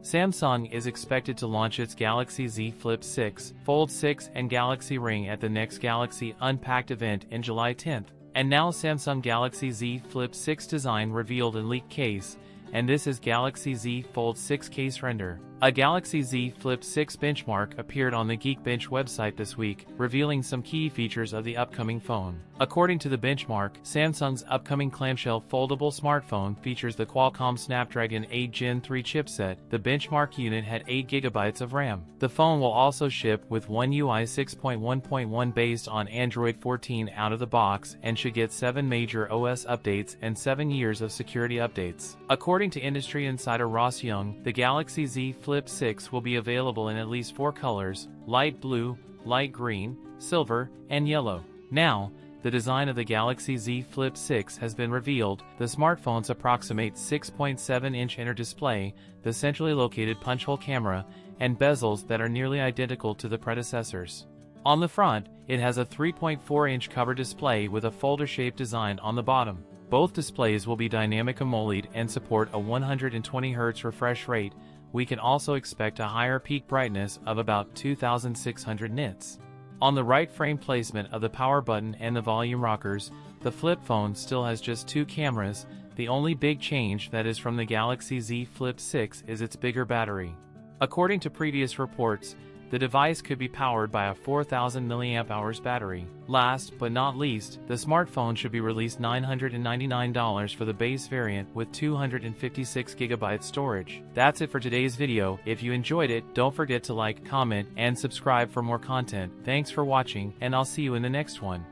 Samsung is expected to launch its Galaxy Z Flip 6, Fold 6 and Galaxy Ring at the next Galaxy Unpacked event in July 10th. And now Samsung Galaxy Z Flip 6 design revealed in leaked case, and this is Galaxy Z Fold 6 case render. A Galaxy Z Flip 6 benchmark appeared on the Geekbench website this week, revealing some key features of the upcoming phone. According to the benchmark, Samsung's upcoming clamshell foldable smartphone features the Qualcomm Snapdragon 8 Gen 3 chipset. The benchmark unit had 8GB of RAM. The phone will also ship with One UI 6.1.1 based on Android 14 out of the box and should get 7 major OS updates and 7 years of security updates. According to industry insider Ross Young, the Galaxy Z Flip 6 will be available in at least 4 colors: light blue, light green, silver, and yellow. Now, the design of the Galaxy Z Flip 6 has been revealed. The smartphone's approximate 6.7-inch inner display, the centrally located punch-hole camera, and bezels that are nearly identical to the predecessors. On the front, it has a 3.4-inch cover display with a folder-shaped design on the bottom. Both displays will be dynamic AMOLED and support a 120Hz refresh rate. We can also expect a higher peak brightness of about 2600 nits. On the right frame placement of the power button and the volume rockers, the flip phone still has just 2 cameras. The only big change that is from the Galaxy Z Flip 6 is its bigger battery. According to previous reports, the device could be powered by a 4000 mAh battery. Last but not least, the smartphone should be released $999 for the base variant with 256GB storage. That's it for today's video. If you enjoyed it, don't forget to like, comment, and subscribe for more content. Thanks for watching, and I'll see you in the next one.